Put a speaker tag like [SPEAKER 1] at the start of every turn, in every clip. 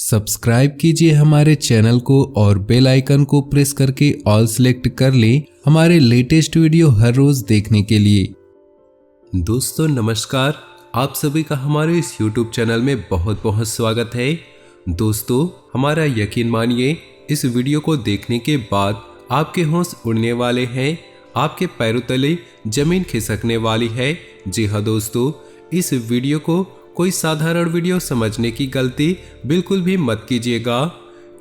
[SPEAKER 1] Subscribe कीजिए हमारे channel को और बेल आइकन को प्रेस करके ऑल सेलेक्ट कर लें हमारे लेटेस्ट वीडियो हर रोज देखने के लिए। दोस्तों नमस्कार, आप सभी का हमारे इस YouTube चैनल में बहुत बहुत स्वागत है। दोस्तों हमारा यकीन मानिए, इस वीडियो को देखने के बाद आपके होश उड़ने वाले हैं, आपके पैरों तले जमीन खिसकने वाली है। जी हाँ दोस्तों, इस वीडियो को कोई साधारण वीडियो समझने की गलती बिल्कुल भी मत कीजिएगा,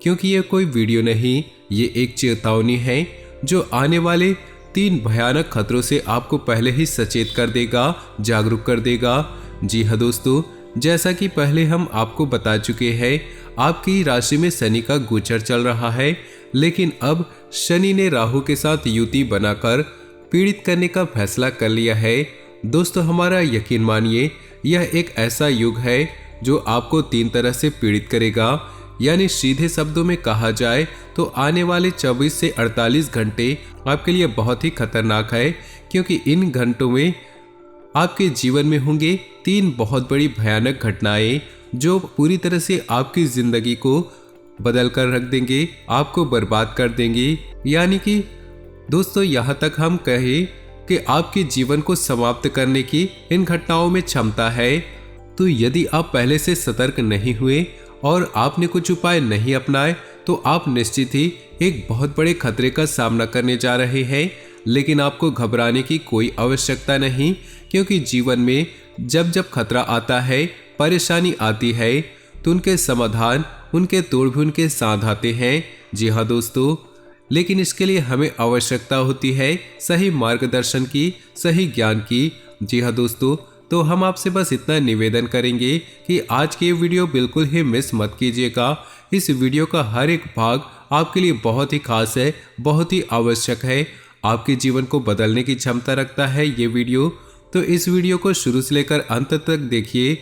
[SPEAKER 1] क्योंकि ये कोई वीडियो नहीं, ये एक चेतावनी है जो आने वाले 3 भयानक खतरों से आपको पहले ही सचेत कर देगा, जागरूक कर देगा। जी हाँ दोस्तों, जैसा कि पहले हम आपको बता चुके हैं, आपकी राशि में शनि का गोचर चल रहा है, लेकिन अब शनि ने राहु के साथ युति बनाकर पीड़ित करने का फैसला कर लिया है। दोस्तों हमारा यकीन मानिए, यह एक ऐसा युग है जो आपको 3 तरह से पीड़ित करेगा। यानी सीधे शब्दों में कहा जाए तो आने वाले 24 से 48 घंटे आपके लिए बहुत ही खतरनाक है, क्योंकि इन घंटों में आपके जीवन में होंगे 3 बहुत बड़ी भयानक घटनाएं जो पूरी तरह से आपकी जिंदगी को बदल कर रख देंगे, आपको बर्बाद कर देंगे। यानी कि दोस्तों यहाँ तक हम कहें कि आपके जीवन को समाप्त करने की इन घटनाओं में क्षमता है। तो यदि आप पहले से सतर्क नहीं हुए और आपने कुछ उपाय नहीं अपनाए तो आप निश्चित ही एक बहुत बड़े खतरे का सामना करने जा रहे हैं। लेकिन आपको घबराने की कोई आवश्यकता नहीं, क्योंकि जीवन में जब जब खतरा आता है, परेशानी आती है, तो उनके समाधान, उनके तोड़ भी उनके साथ आते हैं। जी हाँ दोस्तों, लेकिन इसके लिए हमें आवश्यकता होती है सही मार्गदर्शन की, सही ज्ञान की। जी हाँ दोस्तों, तो हम आपसे बस इतना निवेदन करेंगे कि आज की वीडियो बिल्कुल ही मिस मत कीजिएगा। इस वीडियो का हर एक भाग आपके लिए बहुत ही खास है, बहुत ही आवश्यक है, आपके जीवन को बदलने की क्षमता रखता है ये वीडियो। तो इस वीडियो को शुरू से लेकर अंत तक देखिए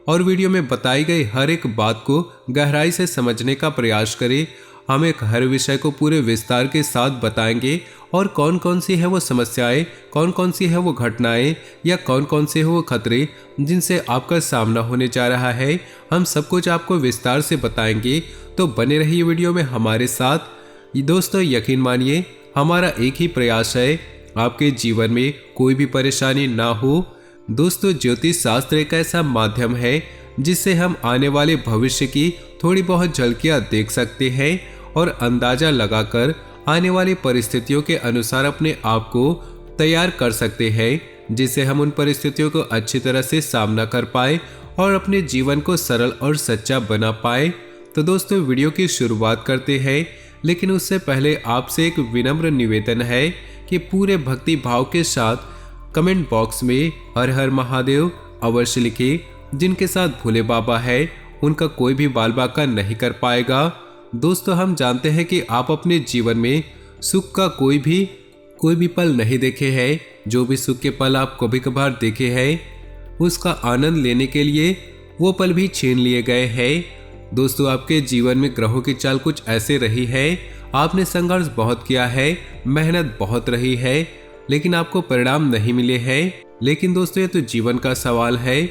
[SPEAKER 1] और वीडियो में बताई गई हर एक बात को गहराई से समझने का प्रयास करें। हम एक हर विषय को पूरे विस्तार के साथ बताएंगे और कौन कौन सी है वो समस्याएं, कौन कौन सी है वो घटनाएं या कौन कौन से है वो खतरे जिनसे आपका सामना होने जा रहा है, हम सब कुछ आपको विस्तार से बताएंगे। तो बने रहिए वीडियो में हमारे साथ। दोस्तों यकीन मानिए, हमारा एक ही प्रयास है, आपके जीवन में कोई भी परेशानी ना हो। दोस्तों ज्योतिष शास्त्र एक ऐसा माध्यम है जिससे हम आने वाले भविष्य की थोड़ी बहुत झलकियां देख सकते हैं और अंदाजा लगाकर आने वाली परिस्थितियों के अनुसार अपने आप को तैयार कर सकते हैं, जिससे हम उन परिस्थितियों को अच्छी तरह से सामना कर पाए और अपने जीवन को सरल और सच्चा बना पाए। तो दोस्तों वीडियो की शुरुआत करते हैं, लेकिन उससे पहले आपसे एक विनम्र निवेदन है कि पूरे भक्ति भाव के साथ कमेंट बॉक्स में हर हर महादेव अवश्य लिखें। जिनके साथ भोले बाबा है उनका कोई भी बाल बाका नहीं कर पाएगा। दोस्तों हम जानते हैं कि आप अपने जीवन में सुख का कोई भी पल नहीं देखे हैं। जो भी सुख के पल आप कभी कभार देखे हैं, उसका आनंद लेने के लिए वो पल भी छीन लिए गए हैं। दोस्तों आपके जीवन में ग्रहों की चाल कुछ ऐसे रही है, आपने संघर्ष बहुत किया है, मेहनत बहुत रही है, लेकिन आपको परिणाम नहीं मिले हैं। लेकिन दोस्तों ये तो जीवन का सवाल है,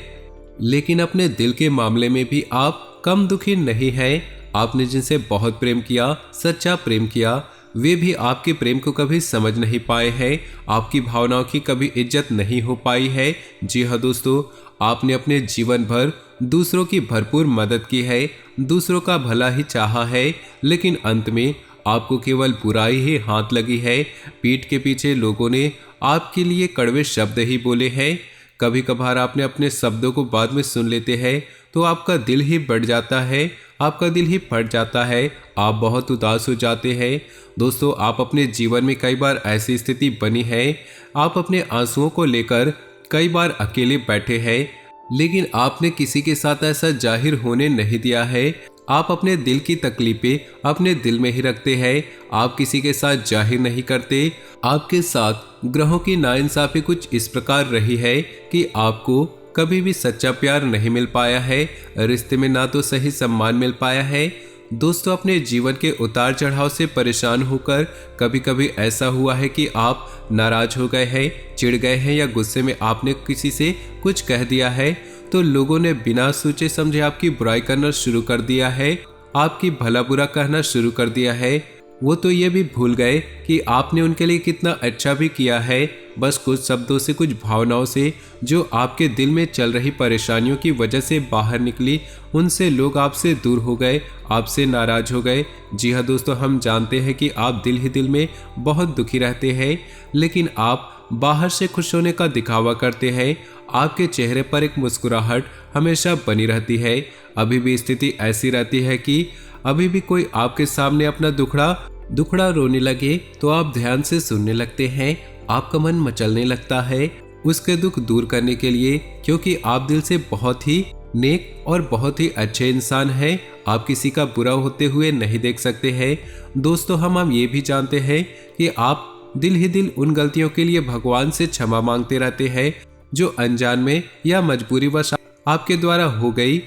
[SPEAKER 1] लेकिन अपने दिल के मामले में भी आप कम दुखी नहीं हैं। आपने जिनसे बहुत प्रेम किया, सच्चा प्रेम किया, वे भी आपके प्रेम को कभी समझ नहीं पाए हैं, आपकी भावनाओं की कभी इज्जत नहीं हो पाई है। जी हाँ दोस्तों, आपने अपने जीवन भर दूसरों की भरपूर मदद की है, दूसरों का भला ही चाहा है, लेकिन अंत में आपको केवल बुराई ही हाथ लगी है। पीठ के पीछे लोगों ने आपके लिए कड़वे शब्द ही बोले हैं। कभी कभार आपने अपने शब्दों को बाद में सुन लेते हैं तो आपका दिल ही बढ़ जाता है, आपका दिल ही फट जाता है, आप बहुत उदास हो जाते हैं। दोस्तों आप अपने जीवन में कई बार ऐसी स्थिति बनी है, आप अपने आंसुओं को लेकर कई बार अकेले बैठे हैं, लेकिन आपने किसी के साथ ऐसा जाहिर होने नहीं दिया है। आप अपने दिल की तकलीफें अपने दिल में ही रखते हैं, आप किसी के साथ जाहिर नहीं करते। आपके साथ ग्रहों की नाइंसाफी कुछ इस प्रकार रही है कि आपको कभी भी सच्चा प्यार नहीं मिल पाया है, रिश्ते में ना तो सही सम्मान मिल पाया है। दोस्तों अपने जीवन के उतार चढ़ाव से परेशान होकर कभी कभी ऐसा हुआ है कि आप नाराज हो गए हैं, चिढ़ गए हैं, या गुस्से में आपने किसी से कुछ कह दिया है तो लोगों ने बिना सोचे समझे आपकी बुराई करना शुरू कर दिया है आपकी भला बुरा कहना शुरू कर दिया है। वो तो ये भी भूल गए कि आपने उनके लिए कितना अच्छा भी किया है। बस कुछ शब्दों से, कुछ भावनाओं से जो आपके दिल में चल रही परेशानियों की वजह से बाहर निकली, उनसे लोग आपसे दूर हो गए, आपसे नाराज हो गए। जी हाँ दोस्तों, हम जानते हैं कि आप दिल ही दिल में बहुत दुखी रहते हैं, लेकिन आप बाहर से खुश होने का दिखावा करते हैं। आपके चेहरे पर एक मुस्कुराहट हमेशा बनी रहती है। अभी भी स्थिति ऐसी रहती है कि अभी भी कोई आपके सामने अपना दुखड़ा रोने लगे तो आप ध्यान से सुनने लगते हैं। आपका मन मचलने लगता है उसके दुख दूर करने के लिए, क्योंकि आप दिल से बहुत ही नेक और बहुत ही अच्छे इंसान हैं। आप किसी का बुरा होते हुए नहीं देख सकते हैं। दोस्तों, हम ये भी जानते हैं कि आप दिल ही दिल उन गलतियों के लिए भगवान से क्षमा मांगते रहते हैं जो अनजान में या मजबूरीवश आपके द्वारा हो गई,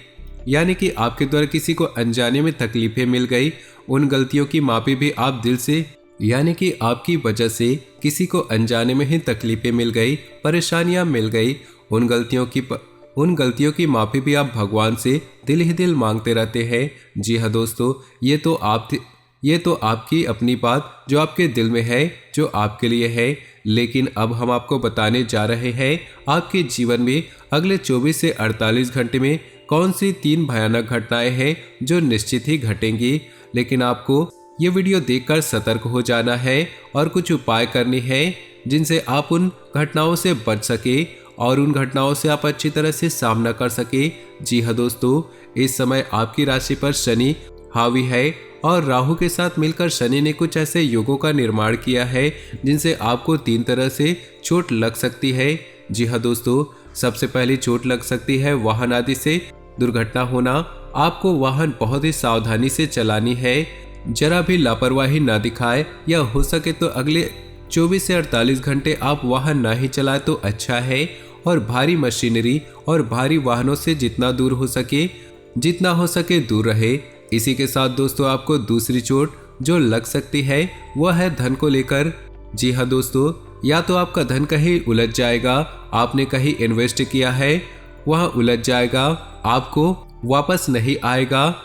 [SPEAKER 1] यानी कि आपके द्वारा किसी को अनजाने में तकलीफें मिल गई। उन गलतियों की माफी भी आप दिल से, यानी कि आपकी वजह से किसी को अनजाने में ही तकलीफें मिल गई, परेशानियां मिल गई, उन गलतियों की माफी भी आप भगवान से दिल ही दिल मांगते रहते हैं। जी हाँ दोस्तों, ये तो आपकी अपनी बात जो आपके दिल में है, जो आपके लिए है। लेकिन अब हम आपको बताने जा रहे हैं आपके जीवन में अगले 24 से 48 घंटे में कौन सी 3 भयानक घटनाएं हैं जो निश्चित ही घटेंगी। लेकिन आपको ये वीडियो देखकर सतर्क हो जाना है और कुछ उपाय करने हैं जिनसे आप उन घटनाओं से बच सके और उन घटनाओं से आप अच्छी तरह से सामना कर सके। जी हाँ दोस्तों, इस समय आपकी राशि पर शनि हावी है और राहु के साथ मिलकर शनि ने कुछ ऐसे योगों का निर्माण किया है जिनसे आपको 3 तरह से चोट लग सकती है। जी हाँ दोस्तों, सबसे पहली चोट लग सकती है वाहन आदि से दुर्घटना होना। आपको वाहन बहुत ही सावधानी से चलानी है, जरा भी लापरवाही ना दिखाए, या हो सके तो अगले 24 से 48 घंटे आप वाहन ना ही चलाए तो अच्छा है। और भारी मशीनरी और भारी वाहनों से जितना हो सके दूर रहे। इसी के साथ दोस्तों, आपको दूसरी चोट जो लग सकती है वह है धन को लेकर। जी हाँ दोस्तों, या तो आपका धन कहीं उलझ जाएगा, आपने कहीं इन्वेस्ट किया है वह उलझ जाएगा, आपको वापस नहीं आएगा,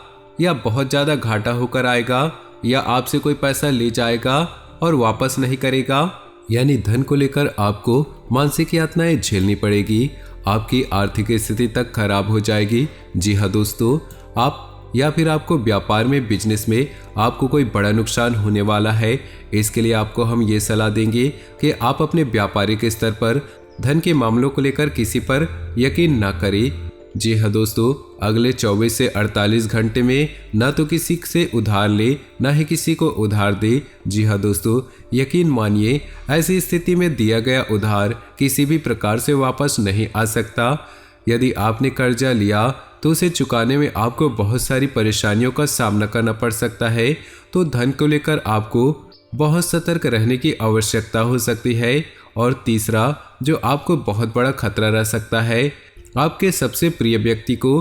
[SPEAKER 1] या बहुत ज़्यादा घाटा होकर आएगा, या आपसे कोई पैसा ले जाएगा और वापस नहीं करेगा। यानी धन को लेकर आपको मानसिक यातनाएं झेलनी पड़ेगी, आपकी आर्थिक स्थिति तक खराब हो जाएगी। जी हाँ दोस्तों, आपको व्यापार में, बिजनेस में आपको कोई बड़ा नुकसान होने वाला है। इसके लिए आपको हम ये सलाह देंगे कि आप अपने व्यापारिक स्तर पर धन के मामलों को लेकर किसी पर यकीन ना करें। जी हाँ दोस्तों, अगले 24 से 48 घंटे में ना तो किसी से उधार ले, ना ही किसी को उधार दे। जी हाँ दोस्तों, यकीन मानिए ऐसी स्थिति में दिया गया उधार किसी भी प्रकार से वापस नहीं आ सकता। यदि आपने कर्जा लिया तो उसे चुकाने में आपको बहुत सारी परेशानियों का सामना करना पड़ सकता है। तो धन को लेकर आपको बहुत सतर्क रहने की आवश्यकता हो सकती है। और तीसरा, जो आपको बहुत बड़ा खतरा रह सकता है, आपके सबसे प्रिय व्यक्ति को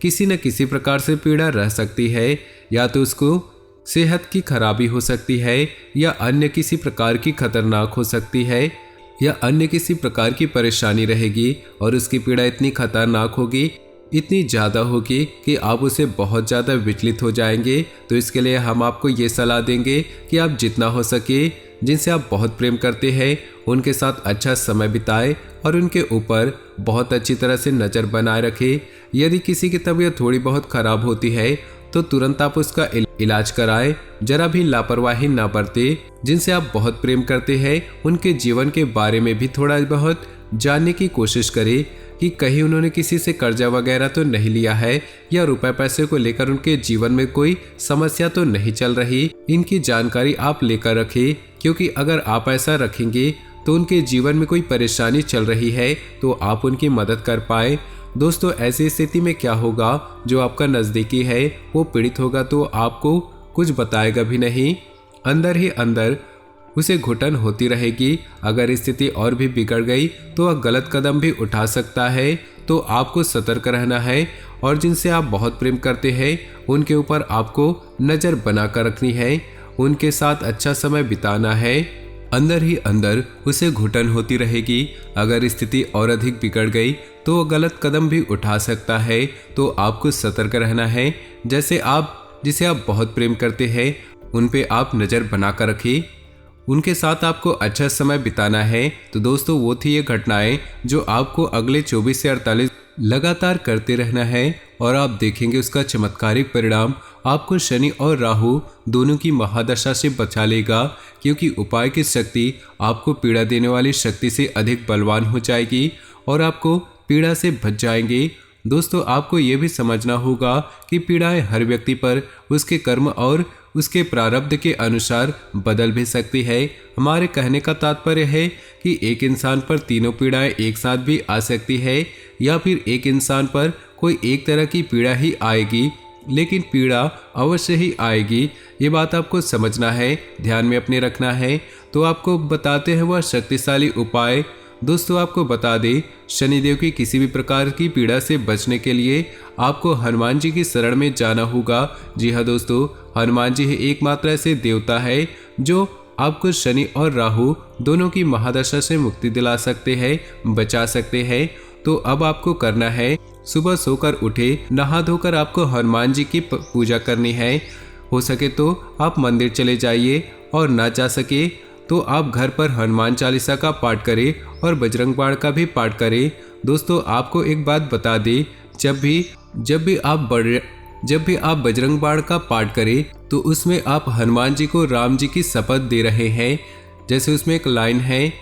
[SPEAKER 1] किसी न किसी प्रकार से पीड़ा रह सकती है। या तो उसको सेहत की खराबी हो सकती है, या अन्य किसी प्रकार की खतरनाक हो सकती है, या अन्य किसी प्रकार की परेशानी रहेगी और उसकी पीड़ा इतनी खतरनाक होगी, इतनी ज़्यादा होगी कि आप उसे बहुत ज़्यादा विचलित हो जाएंगे। तो इसके लिए हम आपको ये सलाह देंगे कि आप जितना हो सके जिनसे आप बहुत प्रेम करते हैं उनके साथ अच्छा समय बिताएं और उनके ऊपर बहुत अच्छी तरह से नज़र बनाए रखें। यदि किसी की तबीयत थोड़ी बहुत खराब होती है तो तुरंत आप उसका इलाज कराएं, जरा भी लापरवाही ना बरतें। जिनसे आप बहुत प्रेम करते हैं उनके जीवन के बारे में भी थोड़ा बहुत जानने की कोशिश करें कि कहीं उन्होंने किसी से कर्जा वगैरह तो नहीं लिया है, या रुपए पैसे को लेकर उनके जीवन में कोई समस्या तो नहीं चल रही। इनकी जानकारी आप लेकर रखें, क्योंकि अगर आप ऐसा रखेंगे तो उनके जीवन में कोई परेशानी चल रही है तो आप उनकी मदद कर पाए। दोस्तों, ऐसी स्थिति में क्या होगा, जो आपका नज़दीकी है वो पीड़ित होगा तो आपको कुछ बताएगा भी नहीं, अंदर ही अंदर उसे घुटन होती रहेगी। अगर स्थिति और भी बिगड़ गई तो वह गलत कदम भी उठा सकता है। तो आपको सतर्क रहना है और जिनसे आप बहुत प्रेम करते हैं उनके ऊपर आपको नज़र बनाकर रखनी है, उनके साथ अच्छा समय बिताना है। अंदर ही अंदर उसे घुटन होती रहेगी। अगर स्थिति और अधिक बिगड़ गई तो वो गलत कदम भी उठा सकता है। तो आपको सतर्क रहना है। जैसे आप जिसे आप बहुत प्रेम करते हैं उन पे आप नज़र बनाकर रखें। उनके साथ आपको अच्छा समय बिताना है। तो दोस्तों वो थी ये घटनाएं जो आपको अगले 24 से 48 लगातार करते रहना है और आप देखेंगे उसका चमत्कारिक परिणाम आपको शनि और राहु दोनों की महादशा से बचा लेगा, क्योंकि उपाय की शक्ति आपको पीड़ा देने वाली शक्ति से अधिक बलवान हो जाएगी और आपको पीड़ा से बच जाएंगे। दोस्तों आपको ये भी समझना होगा कि पीड़ाएं हर व्यक्ति पर उसके कर्म और उसके प्रारब्ध के अनुसार बदल भी सकती है। हमारे कहने का तात्पर्य है कि एक इंसान पर तीनों पीड़ाएं एक साथ भी आ सकती है या फिर एक इंसान पर कोई एक तरह की पीड़ा ही आएगी, लेकिन पीड़ा अवश्य ही आएगी। ये बात आपको समझना है, ध्यान में अपने रखना है। तो आपको बताते हैं वह शक्तिशाली उपाय। दोस्तों आपको बता दें, शनिदेव की किसी भी प्रकार की पीड़ा से बचने के लिए आपको हनुमान जी की शरण में जाना होगा। जी हाँ दोस्तों, हनुमान जी ही एकमात्र ऐसे देवता है जो आपको शनि और राहु दोनों की महादशा से मुक्ति दिला सकते हैं, बचा सकते हैं। तो अब आपको करना है, सुबह सोकर उठे, नहा धोकर आपको हनुमान जी की पूजा करनी है। हो सके तो आप मंदिर चले जाइए और ना जा सके तो आप घर पर हनुमान चालीसा का पाठ करें और बजरंग बाण का भी पाठ करें। दोस्तों आपको एक बात बता दें, जब भी आप बजरंग बाण का पाठ करें तो उसमें आप हनुमान जी को राम जी की शपथ दे रहे हैं। जैसे उसमें एक लाइन है,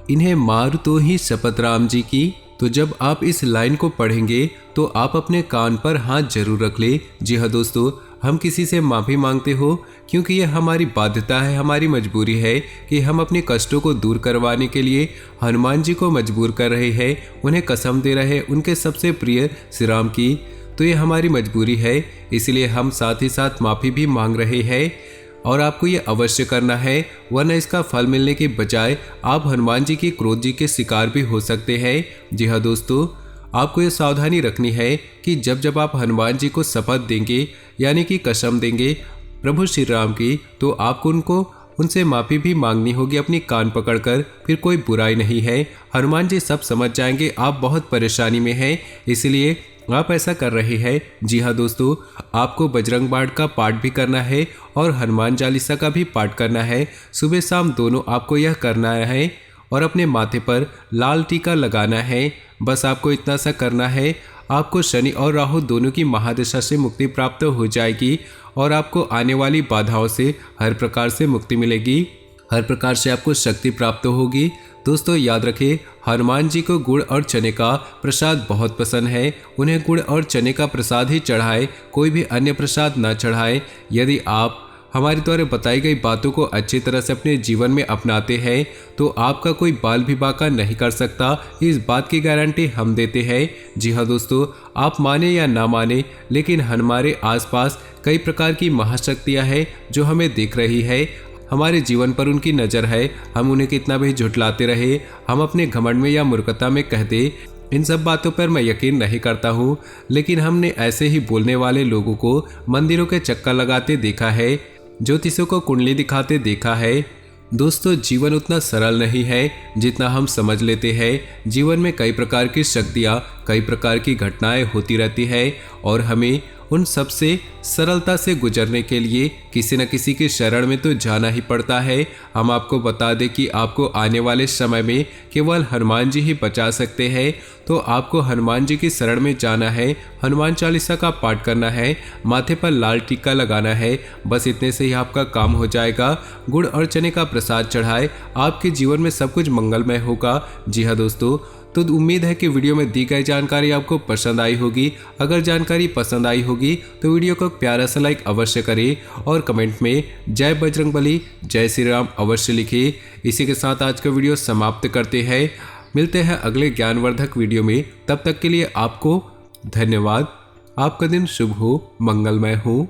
[SPEAKER 1] इन्हें मार तो ही शपथ राम जी की। तो जब आप इस लाइन को पढ़ेंगे तो आप अपने कान पर हाथ जरूर रख ले। जी हाँ दोस्तों, हम किसी से माफ़ी मांगते हो क्योंकि यह हमारी बाध्यता है, हमारी मजबूरी है कि हम अपने कष्टों को दूर करवाने के लिए हनुमान जी को मजबूर कर रहे हैं, उन्हें कसम दे रहे हैं उनके सबसे प्रिय श्री राम की। तो ये हमारी मजबूरी है, इसलिए हम साथ ही साथ माफ़ी भी मांग रहे हैं और आपको ये अवश्य करना है, वरना इसका फल मिलने के बजाय आप हनुमान जी के क्रोध जी के शिकार भी हो सकते हैं। जी हाँ दोस्तों, आपको ये सावधानी रखनी है कि जब आप हनुमान जी को शपथ देंगे यानी कि कसम देंगे प्रभु श्री राम की, तो आपको उनसे माफ़ी भी मांगनी होगी अपनी कान पकड़कर। फिर कोई बुराई नहीं है, हनुमान जी सब समझ जाएंगे आप बहुत परेशानी में हैं, इसलिए आप ऐसा कर रहे हैं। जी हाँ दोस्तों, आपको बजरंग बाण का पाठ भी करना है और हनुमान चालीसा का भी पाठ करना है। सुबह शाम दोनों आपको यह करना है और अपने माथे पर लाल टीका लगाना है। बस आपको इतना सा करना है, आपको शनि और राहु दोनों की महादशा से मुक्ति प्राप्त हो जाएगी और आपको आने वाली बाधाओं से हर प्रकार से मुक्ति मिलेगी, हर प्रकार से आपको शक्ति प्राप्त होगी। दोस्तों याद रखें, हनुमान जी को गुड़ और चने का प्रसाद बहुत पसंद है। उन्हें गुड़ और चने का प्रसाद ही चढ़ाए, कोई भी अन्य प्रसाद न चढ़ाए। यदि आप हमारे द्वारा बताई गई बातों को अच्छी तरह से अपने जीवन में अपनाते हैं तो आपका कोई बाल भी बाका नहीं कर सकता, इस बात की गारंटी हम देते हैं। जी हाँ दोस्तों, आप माने या ना माने, लेकिन हमारे आसपास कई प्रकार की महाशक्तियाँ हैं जो हमें देख रही है, हमारे जीवन पर उनकी नज़र है। हम उन्हें कितना भी झुठलाते रहे, हम अपने घमंड में या मूर्खता में कहते, इन सब बातों पर मैं यकीन नहीं करता हूँ, लेकिन हमने ऐसे ही बोलने वाले लोगों को मंदिरों के चक्कर लगाते देखा है, ज्योतिषों को कुंडली दिखाते देखा है। दोस्तों जीवन उतना सरल नहीं है जितना हम समझ लेते हैं। जीवन में कई प्रकार की शक्तियाँ, कई प्रकार की घटनाएं होती रहती है और हमें उन सब से सरलता से गुजरने के लिए किसी न किसी के शरण में तो जाना ही पड़ता है। हम आपको बता दें कि आपको आने वाले समय में केवल हनुमान जी ही बचा सकते हैं, तो आपको हनुमान जी की शरण में जाना है, हनुमान चालीसा का पाठ करना है, माथे पर लाल टीका लगाना है। बस इतने से ही आपका काम हो जाएगा। गुड़ और चने का प्रसाद चढ़ाए, आपके जीवन में सब कुछ मंगलमय होगा। जी हाँ दोस्तों, तो उम्मीद है कि वीडियो में दी गई जानकारी आपको पसंद आई होगी। अगर जानकारी पसंद आई होगी तो वीडियो को प्यारा सा लाइक अवश्य करें और कमेंट में जय बजरंगबली, जय श्री राम अवश्य लिखिए। इसी के साथ आज का वीडियो समाप्त करते हैं। मिलते हैं अगले ज्ञानवर्धक वीडियो में, तब तक के लिए आपको धन्यवाद। आपका दिन शुभ हो, मंगलमय हो।